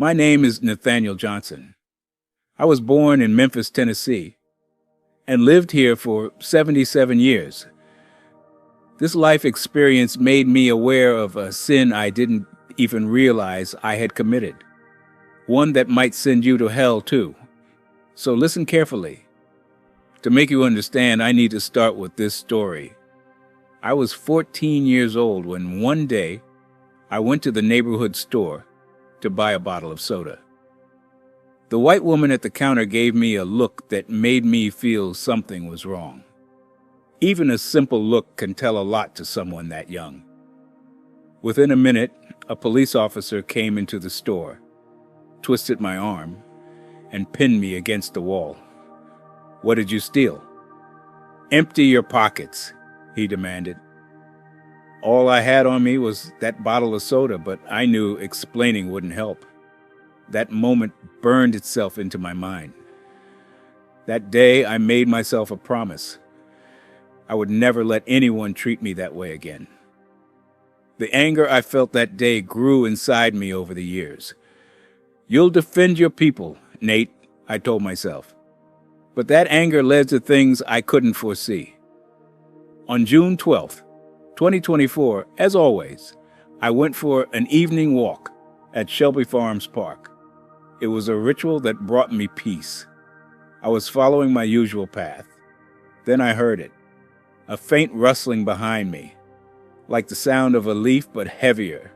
My name is Nathaniel Johnson. I was born in Memphis, Tennessee, and lived here for 77 years. This life experience made me aware of a sin I didn't even realize I had committed, one that might send you to hell too. So listen carefully. To make you understand, I need to start with this story. I was 14 years old when one day I went to the neighborhood store to buy a bottle of soda. The white woman at the counter gave me a look that made me feel something was wrong. Even a simple look can tell a lot to someone that young. Within a minute, a police officer came into the store, twisted my arm, and pinned me against the wall. "What did you steal?" "Empty your pockets," he demanded. All I had on me was that bottle of soda, but I knew explaining wouldn't help. That moment burned itself into my mind. That day, I made myself a promise. I would never let anyone treat me that way again. The anger I felt that day grew inside me over the years. "You'll defend your people, Nate," I told myself. But that anger led to things I couldn't foresee. On June 12th, 2024, as always, I went for an evening walk at Shelby Farms Park. It was a ritual that brought me peace. I was following my usual path. Then I heard it, a faint rustling behind me, like the sound of a leaf but heavier.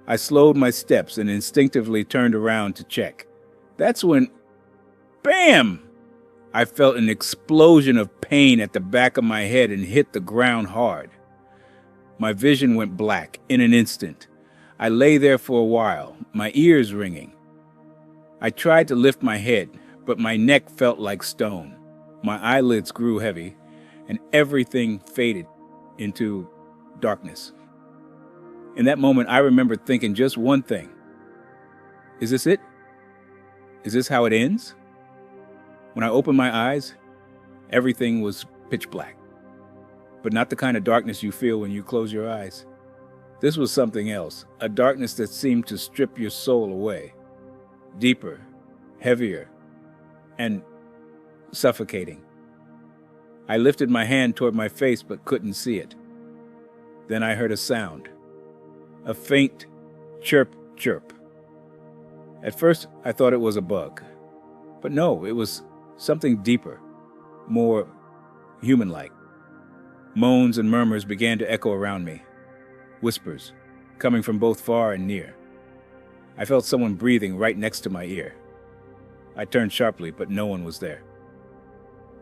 I slowed my steps and instinctively turned around to check. That's when, bam! I felt an explosion of pain at the back of my head and hit the ground hard. My vision went black in an instant. I lay there for a while, my ears ringing. I tried to lift my head, but my neck felt like stone. My eyelids grew heavy, and everything faded into darkness. In that moment, I remember thinking just one thing. Is this it? Is this how it ends? When I opened my eyes, everything was pitch black. But not the kind of darkness you feel when you close your eyes. This was something else, a darkness that seemed to strip your soul away. Deeper, heavier, and suffocating. I lifted my hand toward my face but couldn't see it. Then I heard a sound, a faint chirp, chirp. At first, I thought it was a bug. But no, it was something deeper, more human-like. Moans and murmurs began to echo around me, whispers coming from both far and near. I felt someone breathing right next to my ear. I turned sharply, but no one was there.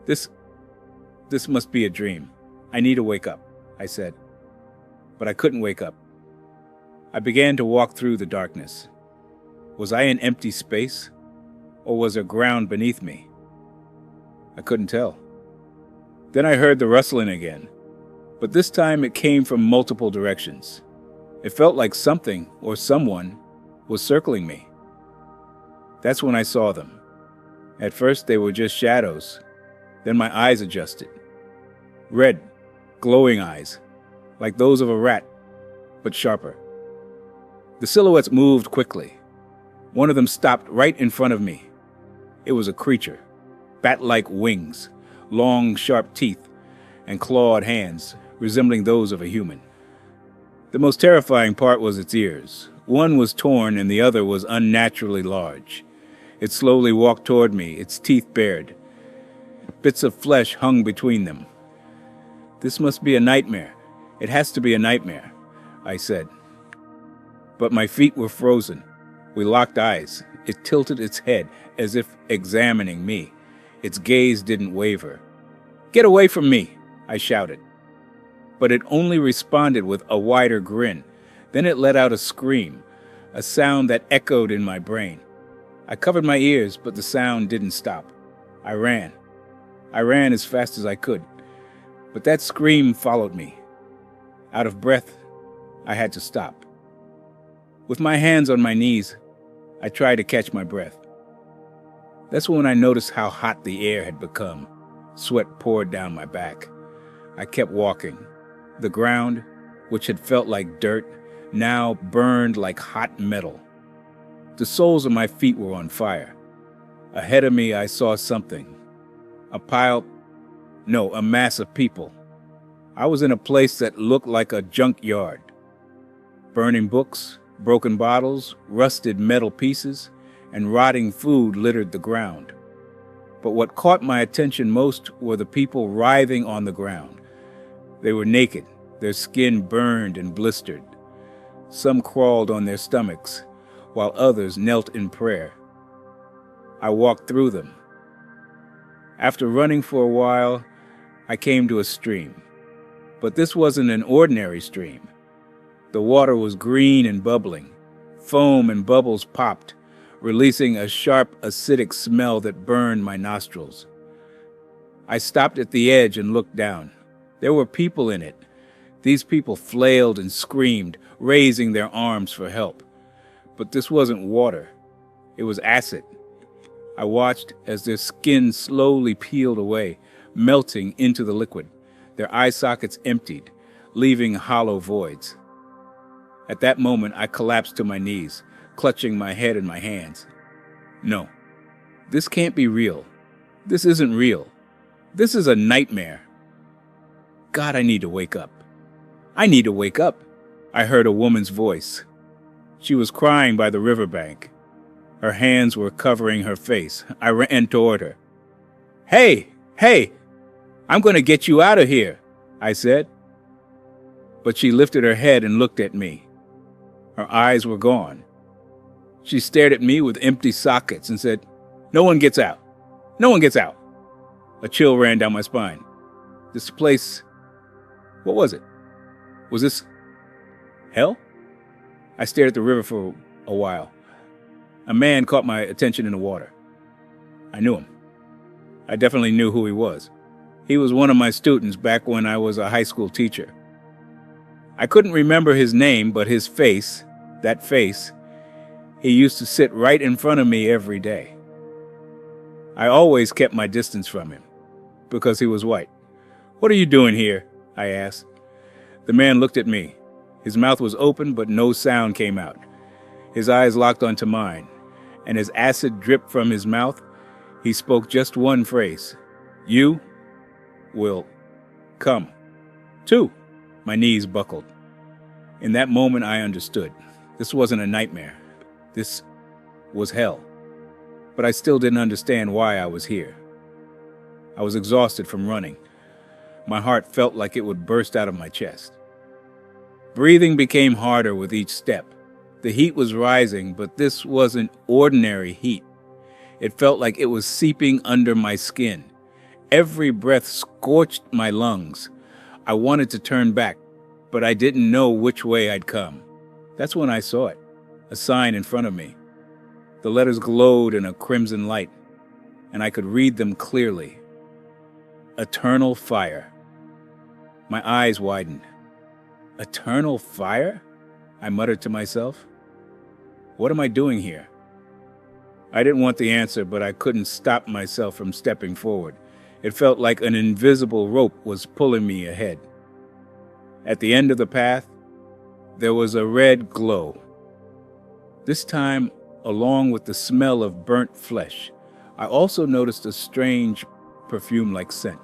This must be a dream. I need to wake up, I said. But I couldn't wake up. I began to walk through the darkness. Was I in empty space, or was there ground beneath me? I couldn't tell. Then I heard the rustling again, but this time it came from multiple directions. It felt like something or someone was circling me. That's when I saw them. At first they were just shadows. Then my eyes adjusted. Red, glowing eyes, like those of a rat, but sharper. The silhouettes moved quickly. One of them stopped right in front of me. It was a creature, bat-like wings, long, sharp teeth, and clawed hands, resembling those of a human. The most terrifying part was its ears. One was torn and the other was unnaturally large. It slowly walked toward me, its teeth bared. Bits of flesh hung between them. This must be a nightmare. It has to be a nightmare, I said. But my feet were frozen. We locked eyes. It tilted its head as if examining me. Its gaze didn't waver. "Get away from me!" I shouted. But it only responded with a wider grin. Then it let out a scream, a sound that echoed in my brain. I covered my ears, but the sound didn't stop. I ran. I ran as fast as I could. But that scream followed me. Out of breath, I had to stop. With my hands on my knees, I tried to catch my breath. That's when I noticed how hot the air had become. Sweat poured down my back. I kept walking. The ground, which had felt like dirt, now burned like hot metal. The soles of my feet were on fire. Ahead of me, I saw something. A mass of people. I was in a place that looked like a junkyard. Burning books, broken bottles, rusted metal pieces, and rotting food littered the ground. But what caught my attention most were the people writhing on the ground. They were naked, their skin burned and blistered. Some crawled on their stomachs, while others knelt in prayer. I walked through them. After running for a while, I came to a stream. But this wasn't an ordinary stream. The water was green and bubbling. Foam and bubbles popped, releasing a sharp, acidic smell that burned my nostrils. I stopped at the edge and looked down. There were people in it. These people flailed and screamed, raising their arms for help. But this wasn't water. It was acid. I watched as their skin slowly peeled away, melting into the liquid. Their eye sockets emptied, leaving hollow voids. At that moment, I collapsed to my knees, clutching my head in my hands. No, this can't be real. This isn't real. This is a nightmare. God, I need to wake up. I need to wake up. I heard a woman's voice. She was crying by the riverbank. Her hands were covering her face. I ran toward her. Hey! I'm going to get you out of here, I said. But she lifted her head and looked at me. Her eyes were gone. She stared at me with empty sockets and said, "No one gets out. No one gets out." A chill ran down my spine. This place, what was it? Was this hell? I stared at the river for a while. A man caught my attention in the water. I knew him. I definitely knew who he was. He was one of my students back when I was a high school teacher. I couldn't remember his name, but his face, that face, he used to sit right in front of me every day. I always kept my distance from him, because he was white. "What are you doing here?" I asked. The man looked at me. His mouth was open, but no sound came out. His eyes locked onto mine, and as acid dripped from his mouth, he spoke just one phrase. "You will come too." My knees buckled. In that moment, I understood. This wasn't a nightmare. This was hell. But I still didn't understand why I was here. I was exhausted from running. My heart felt like it would burst out of my chest. Breathing became harder with each step. The heat was rising, but this wasn't ordinary heat. It felt like it was seeping under my skin. Every breath scorched my lungs. I wanted to turn back, but I didn't know which way I'd come. That's when I saw it, a sign in front of me. The letters glowed in a crimson light, and I could read them clearly. Eternal fire. My eyes widened. Eternal fire? I muttered to myself. What am I doing here? I didn't want the answer, but I couldn't stop myself from stepping forward. It felt like an invisible rope was pulling me ahead. At the end of the path, there was a red glow. This time, along with the smell of burnt flesh, I also noticed a strange perfume-like scent.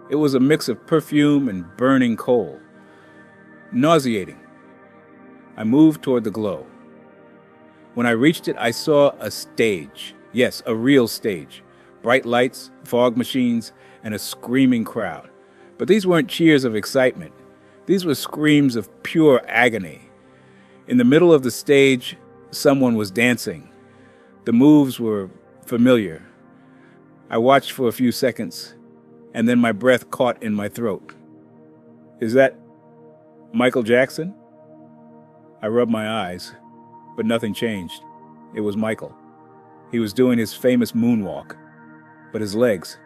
It was a mix of perfume and burning coal. Nauseating. I moved toward the glow. When I reached it, I saw a stage. Yes, a real stage. Bright lights, fog machines, and a screaming crowd. But these weren't cheers of excitement. These were screams of pure agony. In the middle of the stage, someone was dancing. The moves were familiar. I watched for a few seconds, and then my breath caught in my throat. Is that Michael Jackson? I rubbed my eyes, but nothing changed. It was Michael. He was doing his famous moonwalk, but his legs,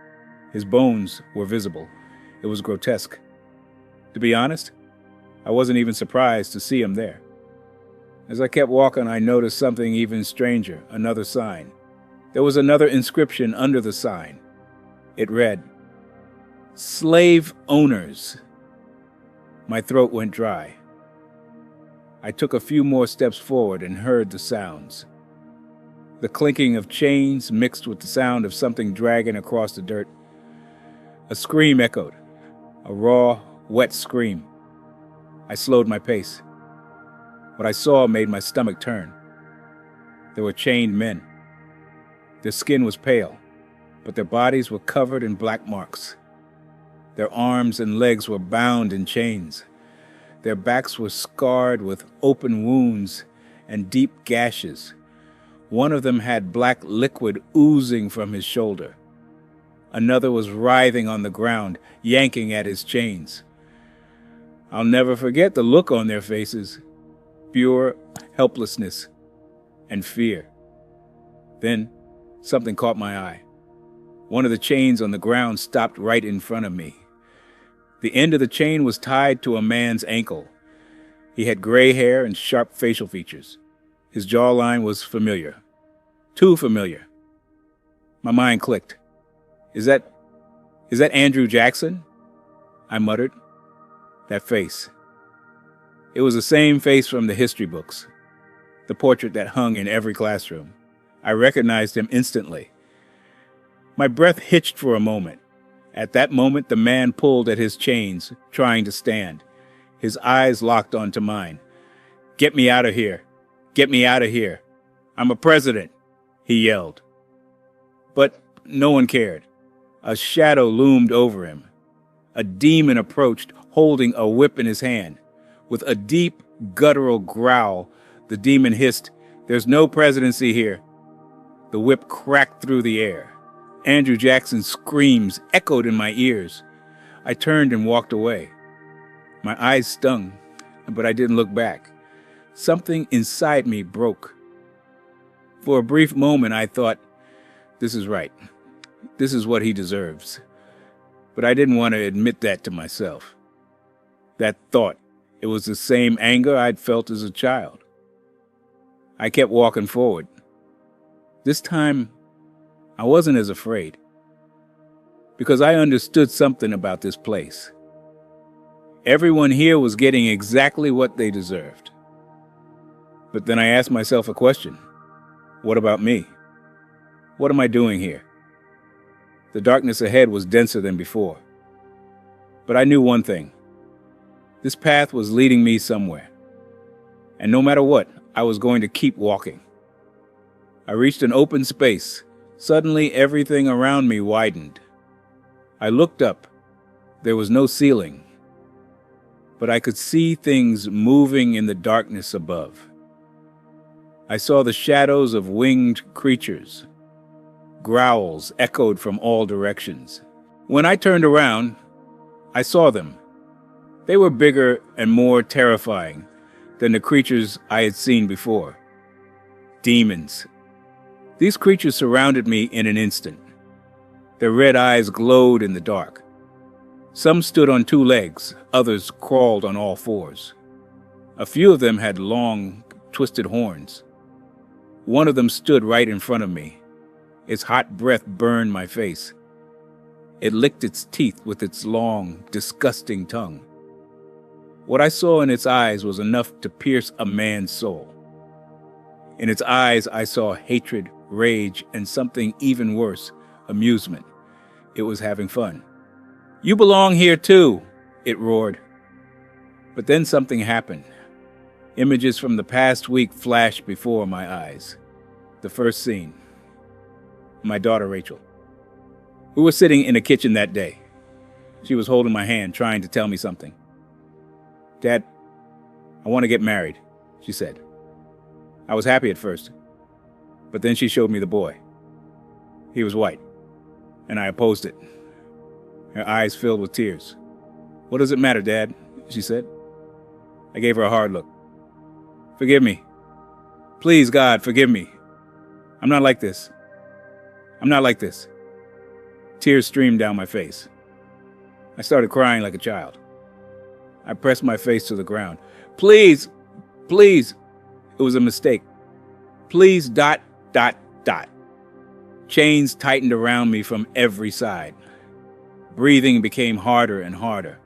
his bones were visible. It was grotesque. To be honest, I wasn't even surprised to see him there. As I kept walking, I noticed something even stranger, another sign. There was another inscription under the sign. It read, "Slave owners." My throat went dry. I took a few more steps forward and heard the sounds. The clinking of chains mixed with the sound of something dragging across the dirt. A scream echoed, a raw, wet scream. I slowed my pace. What I saw made my stomach turn. There were chained men. Their skin was pale, but their bodies were covered in black marks. Their arms and legs were bound in chains. Their backs were scarred with open wounds and deep gashes. One of them had black liquid oozing from his shoulder. Another was writhing on the ground, yanking at his chains. I'll never forget the look on their faces. Pure helplessness and fear. Then something caught my eye. One of the chains on the ground stopped right in front of me. The end of the chain was tied to a man's ankle. He had gray hair and sharp facial features. His jawline was familiar. Too familiar. My mind clicked. Is that Andrew Jackson? I muttered. That face. It was the same face from the history books. The portrait that hung in every classroom. I recognized him instantly. My breath hitched for a moment. At that moment, the man pulled at his chains, trying to stand. His eyes locked onto mine. "Get me out of here! Get me out of here! I'm a president!" he yelled. But no one cared. A shadow loomed over him. A demon approached, holding a whip in his hand. With a deep, guttural growl, the demon hissed, "There's no presidency here." The whip cracked through the air. Andrew Jackson's screams echoed in my ears. I turned and walked away. My eyes stung, but I didn't look back. Something inside me broke. For a brief moment, I thought, this is right. This is what he deserves. But I didn't want to admit that to myself. That thought, it was the same anger I'd felt as a child. I kept walking forward. This time, I wasn't as afraid. Because I understood something about this place. Everyone here was getting exactly what they deserved. But then I asked myself a question. What about me? What am I doing here? The darkness ahead was denser than before. But I knew one thing. This path was leading me somewhere. And no matter what, I was going to keep walking. I reached an open space. Suddenly, everything around me widened. I looked up. There was no ceiling. But I could see things moving in the darkness above. I saw the shadows of winged creatures. Growls echoed from all directions. When I turned around, I saw them. They were bigger and more terrifying than the creatures I had seen before. Demons. These creatures surrounded me in an instant. Their red eyes glowed in the dark. Some stood on two legs, others crawled on all fours. A few of them had long, twisted horns. One of them stood right in front of me. Its hot breath burned my face. It licked its teeth with its long, disgusting tongue. What I saw in its eyes was enough to pierce a man's soul. In its eyes, I saw hatred, rage, and something even worse, amusement. It was having fun. "You belong here too," it roared. But then something happened. Images from the past week flashed before my eyes. The first scene. My daughter, Rachel. We were sitting in a kitchen that day. She was holding my hand, trying to tell me something. "Dad, I want to get married," she said. I was happy at first, but then she showed me the boy. He was white, and I opposed it. Her eyes filled with tears. "What does it matter, Dad?" she said. I gave her a hard look. "Forgive me. Please, God, forgive me. I'm not like this. I'm not like this." Tears streamed down my face. I started crying like a child. I pressed my face to the ground. "Please, please." It was a mistake. "Please, ... Chains tightened around me from every side. Breathing became harder and harder.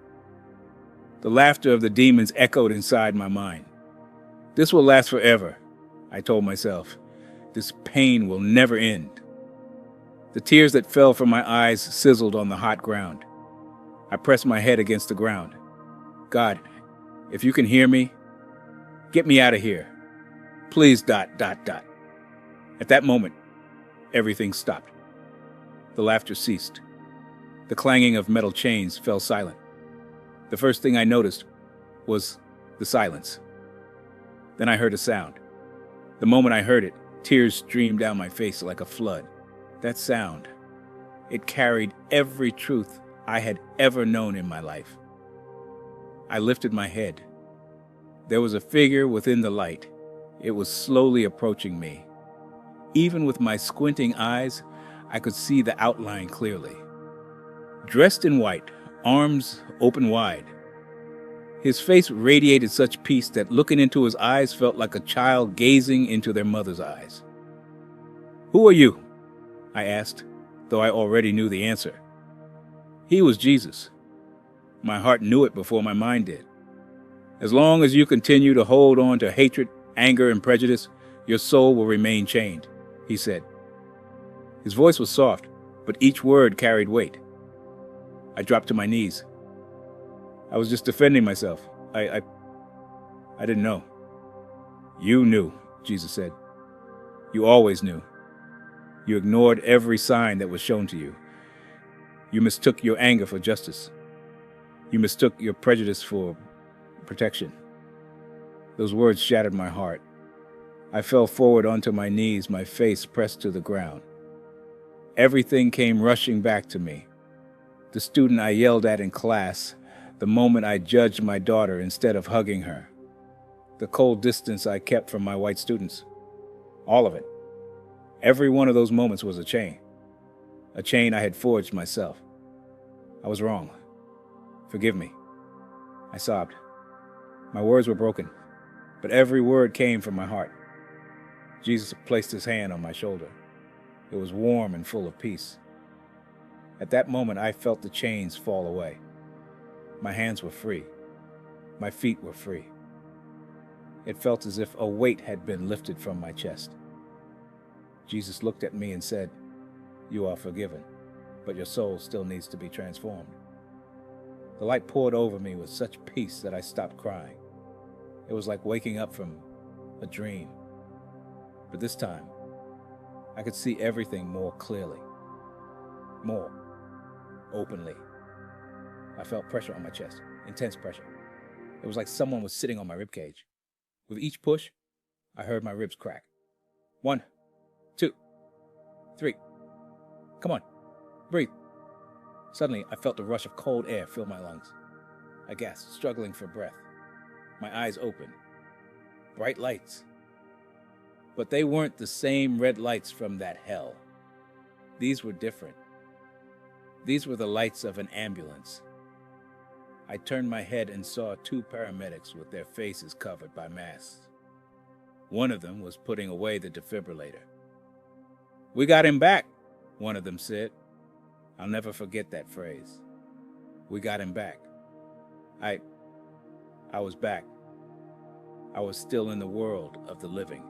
The laughter of the demons echoed inside my mind. This will last forever, I told myself. This pain will never end. The tears that fell from my eyes sizzled on the hot ground. I pressed my head against the ground. God, if you can hear me, get me out of here. Please, ... At that moment, everything stopped. The laughter ceased. The clanging of metal chains fell silent. The first thing I noticed was the silence. Then I heard a sound. The moment I heard it, tears streamed down my face like a flood. That sound, it carried every truth I had ever known in my life. I lifted my head. There was a figure within the light. It was slowly approaching me. Even with my squinting eyes, I could see the outline clearly. Dressed in white, arms open wide. His face radiated such peace that looking into his eyes felt like a child gazing into their mother's eyes. "Who are you?" I asked, though I already knew the answer. He was Jesus. My heart knew it before my mind did. As long as you continue to hold on to hatred, anger, and prejudice, your soul will remain chained, he said. His voice was soft, but each word carried weight. I dropped to my knees. I was just defending myself. I didn't know. You knew, Jesus said. You always knew. You ignored every sign that was shown to you. You mistook your anger for justice. You mistook your prejudice for protection. Those words shattered my heart. I fell forward onto my knees, my face pressed to the ground. Everything came rushing back to me. The student I yelled at in class, the moment I judged my daughter instead of hugging her, the cold distance I kept from my white students. All of it. Every one of those moments was a chain I had forged myself. I was wrong. Forgive me. I sobbed. My words were broken, but every word came from my heart. Jesus placed his hand on my shoulder. It was warm and full of peace. At that moment, I felt the chains fall away. My hands were free. My feet were free. It felt as if a weight had been lifted from my chest. Jesus looked at me and said, "You are forgiven, but your soul still needs to be transformed." The light poured over me with such peace that I stopped crying. It was like waking up from a dream. But this time, I could see everything more clearly, more openly. I felt pressure on my chest, intense pressure. It was like someone was sitting on my ribcage. With each push, I heard my ribs crack. 1, 2, 3. Come on, breathe. Suddenly, I felt the rush of cold air fill my lungs. I gasped, struggling for breath. My eyes opened. Bright lights. But they weren't the same red lights from that hell. These were different. These were the lights of an ambulance. I turned my head and saw 2 paramedics with their faces covered by masks. One of them was putting away the defibrillator. "We got him back," one of them said. I'll never forget that phrase. We got him back. I was back. I was still in the world of the living.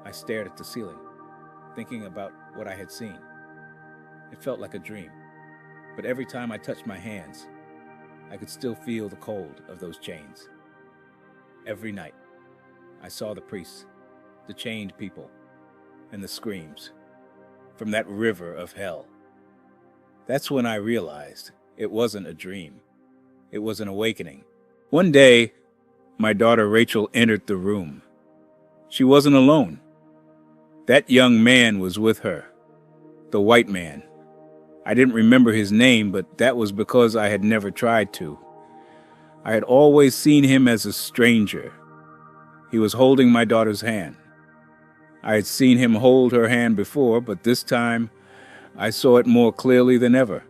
I stared at the ceiling, thinking about what I had seen. It felt like a dream, but every time I touched my hands, I could still feel the cold of those chains. Every night, I saw the priests, the chained people, and the screams from that river of hell. That's when I realized it wasn't a dream. It was an awakening. One day, my daughter Rachel entered the room. She wasn't alone. That young man was with her, the white man. I didn't remember his name, but that was because I had never tried to. I had always seen him as a stranger. He was holding my daughter's hand. I had seen him hold her hand before, but this time I saw it more clearly than ever.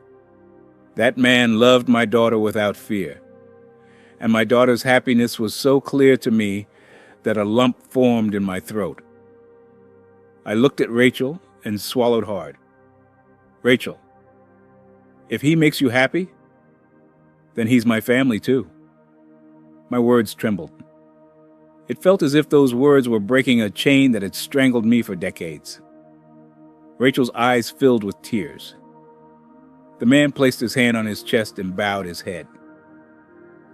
That man loved my daughter without fear, and my daughter's happiness was so clear to me that a lump formed in my throat. I looked at Rachel and swallowed hard. Rachel, if he makes you happy, then he's my family too. My words trembled. It felt as if those words were breaking a chain that had strangled me for decades. Rachel's eyes filled with tears. The man placed his hand on his chest and bowed his head.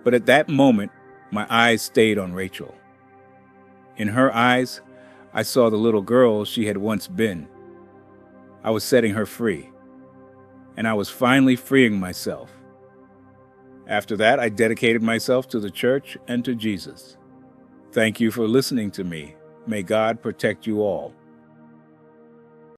But at that moment, my eyes stayed on Rachel. In her eyes, I saw the little girl she had once been. I was setting her free, and I was finally freeing myself. After that, I dedicated myself to the church and to Jesus. Thank you for listening to me. May God protect you all.